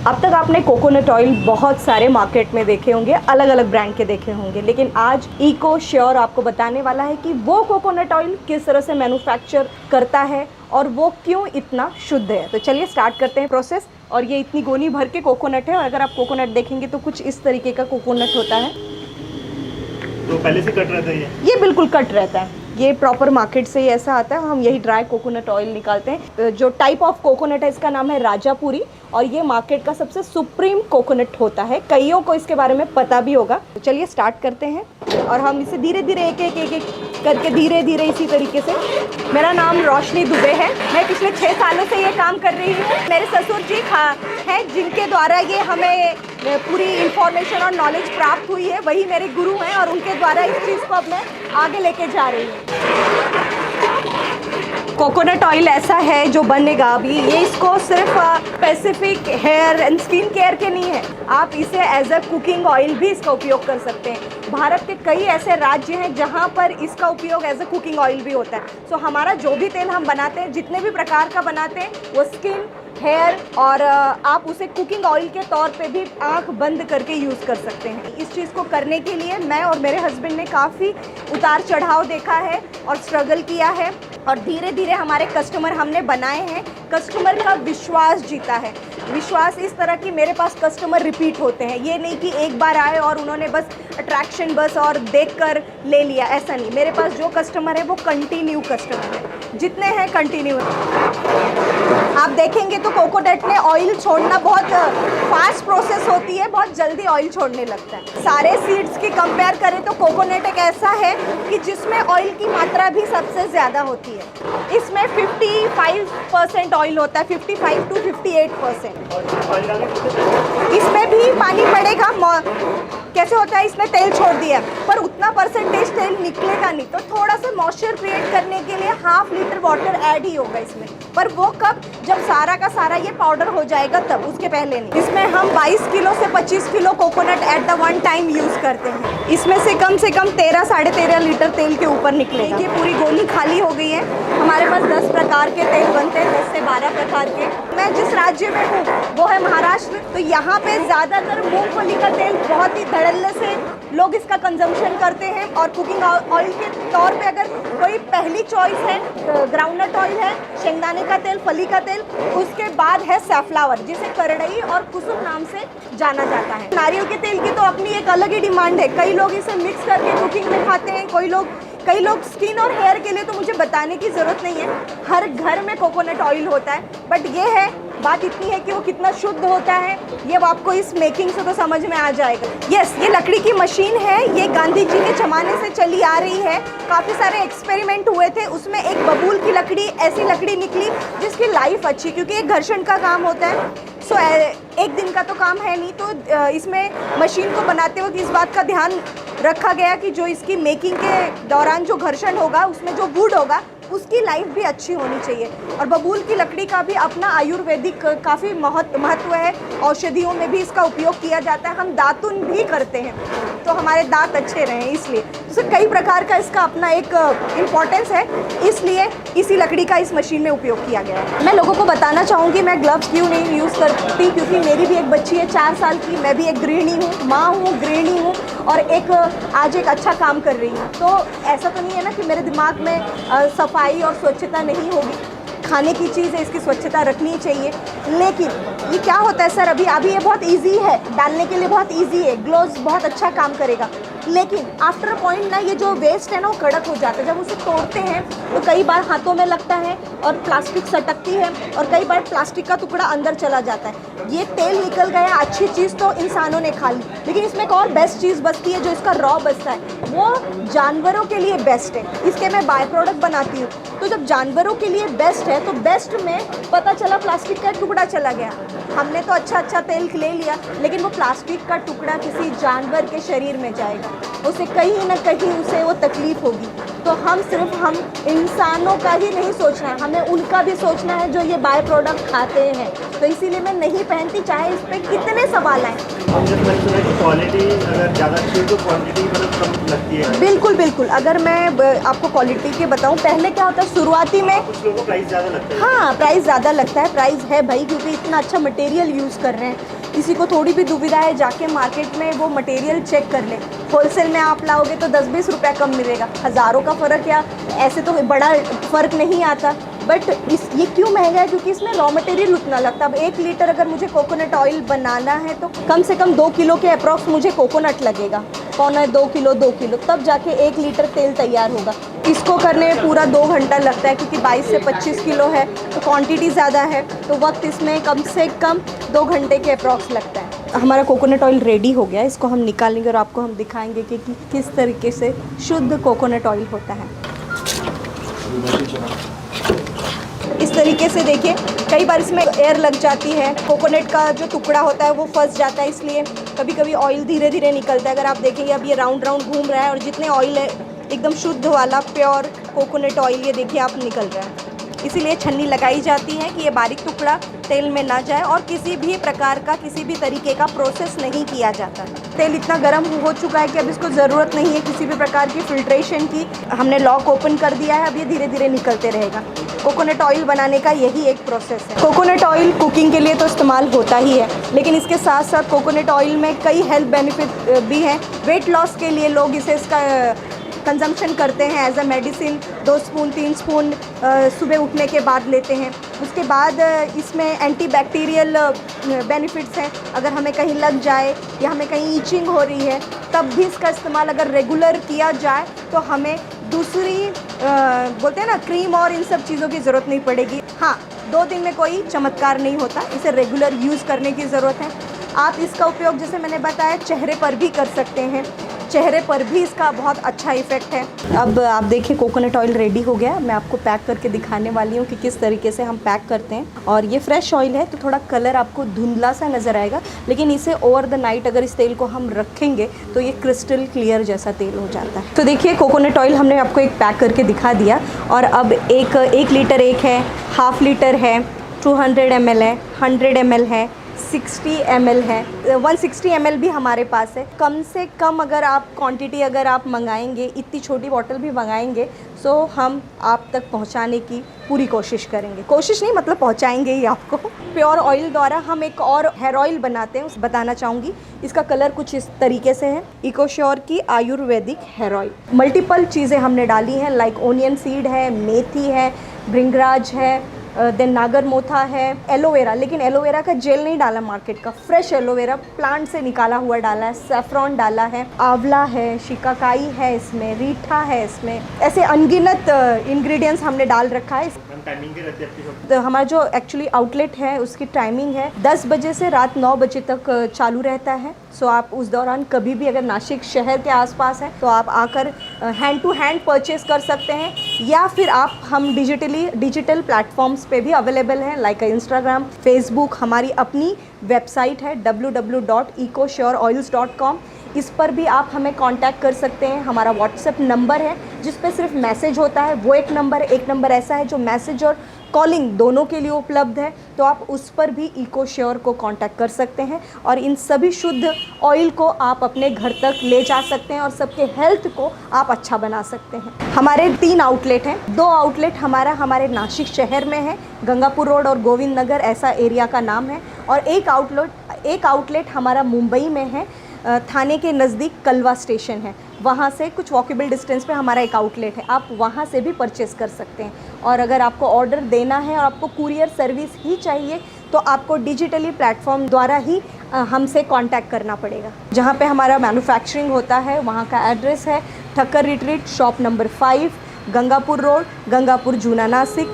अब तक आपने कोकोनट ऑयल बहुत सारे मार्केट में देखे होंगे, अलग अलग ब्रांड के देखे होंगे, लेकिन आज इको श्योर आपको बताने वाला है कि वो कोकोनट ऑयल किस तरह से मैन्युफैक्चर करता है और वो क्यों इतना शुद्ध है। तो चलिए स्टार्ट करते हैं प्रोसेस। और ये इतनी गोनी भर के कोकोनट है, और अगर आप कोकोनट देखेंगे तो कुछ इस तरीके का कोकोनट होता है। तो पहले से कट रहता है ये बिल्कुल कट रहता है, ये प्रॉपर मार्केट से ही ऐसा आता है। हम यही ड्राई कोकोनट ऑयल निकालते हैं। जो टाइप ऑफ कोकोनट है इसका नाम है राजापुरी, और ये मार्केट का सबसे सुप्रीम कोकोनट होता है। कईयों को इसके बारे में पता भी होगा। तो चलिए स्टार्ट करते हैं, और हम इसे धीरे धीरे एक एक करके धीरे धीरे इसी तरीके से। मेरा नाम रोशनी दुबे है, मैं पिछले 6 सालों से ये काम कर रही हूँ। मेरे ससुर जी हैं जिनके द्वारा ये हमें पूरी इंफॉर्मेशन और नॉलेज प्राप्त हुई है, वही मेरे गुरु हैं, और उनके द्वारा इस चीज़ को अब मैं आगे लेके जा रही हूँ। कोकोनट ऑयल ऐसा है जो बनेगा अभी, ये इसको सिर्फ specific hair and skin care के नहीं है, आप इसे एज अ कुकिंग ऑयल भी इसका उपयोग कर सकते हैं। भारत के कई ऐसे राज्य हैं जहाँ पर इसका उपयोग एज अ कुकिंग ऑयल भी होता है। सो हमारा जो भी तेल हम बनाते हैं, जितने भी प्रकार का बनाते हैं, वो स्किन, हेयर और आप उसे कुकिंग ऑयल के तौर पे भी आंख बंद करके यूज़ कर सकते हैं। इस चीज़ को करने के लिए मैं और मेरे हस्बैंड ने काफ़ी उतार चढ़ाव देखा है और स्ट्रगल किया है, और धीरे धीरे हमारे कस्टमर हमने बनाए हैं। कस्टमर का विश्वास जीता है। विश्वास इस तरह कि मेरे पास कस्टमर रिपीट होते हैं, ये नहीं कि एक बार आए और उन्होंने बस अट्रैक्शन बस और देखकर ले लिया, ऐसा नहीं। मेरे पास जो कस्टमर है वो कंटिन्यू कस्टमर है, जितने हैं कंटिन्यू है। आप देखेंगे तो कोकोनट में ऑयल छोड़ना बहुत फास्ट प्रोसेस होती है, बहुत जल्दी ऑयल छोड़ने लगता है। सारे सीड्स की कंपेयर करें तो कोकोनट एक ऐसा है कि जिसमें ऑयल की मात्रा भी सबसे ज़्यादा होती है। इसमें 55% ऑयल होता है, 55 to 58%। इसमें भी पानी पड़ेगा, कैसे होता है, इसमें तेल छोड़ दिया पर उतना परसेंटेज तेल निकलेगा नहीं, तो थोड़ा सा मॉइस्चर क्रिएट करने के लिए ½ लीटर वाटर ऐड ही होगा इसमें। पर वो कब, जब सारा का सारा ये पाउडर हो जाएगा तब, उसके पहले नहीं। इसमें हम 22 किलो से 25 kilo coconut at the one time use करते हैं। इसमें से कम 13 साढ़े 13 लीटर तेल के ऊपर निकलेगा। ये पूरी गोली खाली हो गई है। हमारे पास 10 प्रकार के तेल बनते हैं, 10 से 12 प्रकार के। मैं जिस राज्य में हूँ वो है महाराष्ट्र, तो यहाँ पे ज़्यादातर मूंगफली का तेल बहुत ही धड़ल्ले से लोग इसका कंजम्पशन करते हैं। और कुकिंग ऑयल के तौर पे अगर कोई पहली चॉइस है ग्राउंडनट ऑयल है, शेंगदाने का तेल, फली का तेल, उसके बाद है सैफ्लावर, जिसे करड़ई और कुसुम नाम से जाना जाता है। नारियल के तेल की तो अपनी एक अलग ही डिमांड है, कई लोग इसे मिक्स करके कुकिंग में खाते हैं, कई लोग स्किन और हेयर के लिए तो मुझे बताने की ज़रूरत नहीं है, हर घर में कोकोनट ऑयल होता है। बट ये है, बात इतनी है कि वो कितना शुद्ध होता है ये आपको इस मेकिंग से तो समझ में आ जाएगा। यस, ये लकड़ी की मशीन है, ये गांधी जी के ज़माने से चली आ रही है। काफ़ी सारे एक्सपेरिमेंट हुए थे, उसमें एक बबूल की लकड़ी, ऐसी लकड़ी निकली जिसकी लाइफ अच्छी, क्योंकि एक घर्षण का काम होता है। सो एक दिन का तो काम है नहीं, तो इसमें मशीन को बनाते वक्त इस बात का ध्यान रखा गया कि जो इसकी मेकिंग के दौरान जो घर्षण होगा, उसमें जो वुड होगा, उसकी लाइफ भी अच्छी होनी चाहिए। और बबूल की लकड़ी का भी अपना आयुर्वेदिक काफ़ी महत्व है, औषधियों में भी इसका उपयोग किया जाता है। हम दातुन भी करते हैं तो हमारे दांत अच्छे रहें, इसलिए तो कई प्रकार का इसका अपना एक इम्पॉर्टेंस है, इसलिए इसी लकड़ी का इस मशीन में उपयोग किया गया है। मैं लोगों को बताना चाहूँगी मैं ग्लव्स क्यों नहीं यूज़ करती, क्योंकि मेरी भी एक बच्ची है 4 साल की, मैं भी एक गृहिणी हूँ, माँ हूँ, गृहिणी हूँ, और आज एक अच्छा काम कर रही हूँ। तो ऐसा तो नहीं है ना कि मेरे दिमाग में सफाई और स्वच्छता नहीं होगी। खाने की चीज़ है, इसकी स्वच्छता रखनी चाहिए। लेकिन ये क्या होता है सर, अभी ये बहुत इजी है, डालने के लिए बहुत इजी है, ग्लोव्स बहुत अच्छा काम करेगा, लेकिन आफ्टर अ पॉइंट ना ये जो वेस्ट है ना वो कड़क हो जाता है। जब उसे तोड़ते हैं तो कई बार हाथों में लगता है और प्लास्टिक सटकती है, और कई बार प्लास्टिक का टुकड़ा अंदर चला जाता है। ये तेल निकल गया, अच्छी चीज़ तो इंसानों ने खा ली, लेकिन इसमें एक और बेस्ट चीज़ बचती है, जो इसका रॉ बचता है, वो जानवरों के लिए बेस्ट है। इसके मैं बाय प्रोडक्ट बनाती हूँ, तो जब जानवरों के लिए बेस्ट है तो बेस्ट में पता चला प्लास्टिक का टुकड़ा चला गया। हमने तो अच्छा तेल ले लिया, लेकिन वो प्लास्टिक का टुकड़ा किसी जानवर के शरीर में जाएगा, उसे कहीं ना कहीं उसे वो तकलीफ होगी। तो हम सिर्फ हम इंसानों का ही नहीं सोचना है, हमें उनका भी सोचना है जो ये बाय प्रोडक्ट खाते हैं। तो इसीलिए मैं नहीं पहनती, चाहे इस पर कितने सवाल आए। हम जब मैंने सुना कि क्वालिटी अगर ज़्यादा अच्छी हो तो क्वांटिटी मतलब कम लगती है। बिल्कुल बिल्कुल, अगर मैं आपको क्वालिटी के बताऊं, पहले क्या होता है शुरुआती में, कुछ लोगों को प्राइस ज़्यादा लगता है। हाँ प्राइस ज़्यादा लगता है, प्राइस है भाई, क्योंकि इतना अच्छा मटेरियल यूज़ कर रहे हैं। किसी को थोड़ी भी दुविधा है, जाके मार्केट में वो मटेरियल चेक कर लें। होलसेल में आप लाओगे तो 10-20 रुपया कम मिलेगा, हज़ारों का फ़र्क, या ऐसे तो बड़ा फ़र्क नहीं आता। बट ये क्यों महंगा है? क्योंकि इसमें रॉ मटेरियल उतना लगता है। अब 1 लीटर अगर मुझे कोकोनट ऑयल बनाना है तो कम से कम 2 किलो के अप्रॉक्स मुझे कोकोनट लगेगा, 1.25 किलो 2 किलो, तब जाके 1 लीटर तेल तैयार होगा। इसको करने में पूरा 2 घंटा लगता है, क्योंकि 22 से 25 किलो है तो क्वांटिटी ज़्यादा है, तो वक्त इसमें कम से कम 2 घंटे के अप्रॉक्स लगता है। हमारा कोकोनट ऑयल रेडी हो गया, इसको हम निकालेंगे और आपको हम दिखाएंगे कि किस तरीके से शुद्ध कोकोनट ऑयल होता है। इस तरीके से देखिए, कई बार इसमें एयर लग जाती है, कोकोनट का जो टुकड़ा होता है वो फंस जाता है, इसलिए कभी कभी ऑयल धीरे धीरे निकलता है। अगर आप देखेंगे अब ये राउंड राउंड घूम रहा है और जितने ऑयल है एकदम शुद्ध वाला प्योर कोकोनट ऑयल ये देखिए आप निकल रहा है। इसीलिए छन्नी लगाई जाती है कि ये बारीक टुकड़ा तेल में ना जाए और किसी भी प्रकार का किसी भी तरीके का प्रोसेस नहीं किया जाता। तेल इतना गर्म हो चुका है कि अब इसको ज़रूरत नहीं है किसी भी प्रकार की फिल्ट्रेशन की। हमने लॉक ओपन कर दिया है, अब ये धीरे धीरे निकलते रहेगा। कोकोनट ऑयल बनाने का यही एक प्रोसेस है। कोकोनट ऑयल कुकिंग के लिए तो इस्तेमाल होता ही है, लेकिन इसके साथ साथ कोकोनट ऑयल में कई हेल्थ बेनिफिट भी हैं। वेट लॉस के लिए लोग इसका कंजम्पशन करते हैं as a medicine. 2 spoon 3 spoon सुबह उठने के बाद लेते हैं। उसके बाद इसमें एंटीबैक्टीरियल बेनिफिट्स हैं। अगर हमें कहीं लग जाए या हमें कहीं ईचिंग हो रही है तब भी इसका इस्तेमाल अगर रेगुलर किया जाए तो हमें दूसरी बोलते हैं ना क्रीम और इन सब चीज़ों की ज़रूरत नहीं पड़ेगी। हाँ, 2 दिन में कोई चमत्कार नहीं होता, इसे रेगुलर यूज़ करने की ज़रूरत है। आप इसका उपयोग जैसे मैंने बताया चेहरे पर भी कर सकते हैं, चेहरे पर भी इसका बहुत अच्छा इफ़ेक्ट है। अब आप देखिए कोकोनट ऑयल रेडी हो गया। मैं आपको पैक करके दिखाने वाली हूँ कि किस तरीके से हम पैक करते हैं। और ये फ्रेश ऑयल है तो थोड़ा कलर आपको धुंधला सा नज़र आएगा, लेकिन इसे ओवर द नाइट अगर इस तेल को हम रखेंगे तो ये क्रिस्टल क्लियर जैसा तेल हो जाता है। तो देखिए कोकोनट ऑयल हमने आपको एक पैक करके दिखा दिया। और अब 1 लीटर एक है, हाफ लीटर है, 200 ml है, 100 ml है, 60 ml है, 160 ml भी हमारे पास है। कम से कम अगर आप क्वांटिटी अगर आप मंगाएंगे, इतनी छोटी बॉटल भी मंगाएंगे, सो हम आप तक पहुंचाने की पूरी कोशिश करेंगे। कोशिश नहीं मतलब पहुंचाएंगे ही आपको। प्योर ऑयल द्वारा हम एक और हेयर ऑयल बनाते हैं, उस बताना चाहूँगी। इसका कलर कुछ इस तरीके से है। इकोश्योर की आयुर्वेदिक हेयर ऑयल। मल्टीपल चीज़ें हमने डाली हैं, लाइक ओनियन सीड है, मेथी है, भृंगराज है, देन नागर मोथा है, एलोवेरा, लेकिन एलोवेरा का जेल नहीं डाला मार्केट का, फ्रेश एलोवेरा प्लांट से निकाला हुआ डाला है, सैफरॉन डाला है, आंवला है, शिकाकाई है, इसमें रीठा है, इसमें ऐसे अनगिनत इंग्रेडिएंट्स हमने डाल रखा है। टाइमिंग की रहती है आपकी शॉप? तो हमारा जो एक्चुअली आउटलेट है उसकी टाइमिंग है 10 बजे से रात 9 बजे तक चालू रहता है। सो आप उस दौरान कभी भी अगर नासिक शहर के आसपास हैं तो आप आकर हैंड टू हैंड परचेज़ कर सकते हैं, या फिर आप हम डिजिटल प्लेटफॉर्म्स पे भी अवेलेबल हैं, लाइक इंस्टाग्राम, फेसबुक। हमारी अपनी वेबसाइट है www.ecossureoils.com। इस पर भी आप हमें कांटेक्ट कर सकते हैं। हमारा व्हाट्सएप नंबर है जिस पे सिर्फ मैसेज होता है, वो एक नंबर है। एक नंबर ऐसा है जो मैसेज और कॉलिंग दोनों के लिए उपलब्ध है, तो आप उस पर भी इकोश्योर को कांटेक्ट कर सकते हैं और इन सभी शुद्ध ऑयल को आप अपने घर तक ले जा सकते हैं और सबके हेल्थ को आप अच्छा बना सकते हैं। हमारे 3 आउटलेट हैं। 2 आउटलेट हमारे नासिक शहर में है, गंगापुर रोड और गोविंद नगर ऐसा एरिया का नाम है, और एक आउटलेट हमारा मुंबई में है, थाने के नज़दीक कलवा स्टेशन है, वहाँ से कुछ वॉकेबल डिस्टेंस पे हमारा एक आउटलेट है। आप वहाँ से भी परचेज़ कर सकते हैं। और अगर आपको ऑर्डर देना है और आपको कुरियर सर्विस ही चाहिए तो आपको डिजिटली प्लेटफॉर्म द्वारा ही हमसे कांटेक्ट करना पड़ेगा। जहाँ पे हमारा मैन्युफैक्चरिंग होता है वहाँ का एड्रेस है Thakkar retreat, shop number 5, Gangapur road, Gangapur, Juna, Nashik,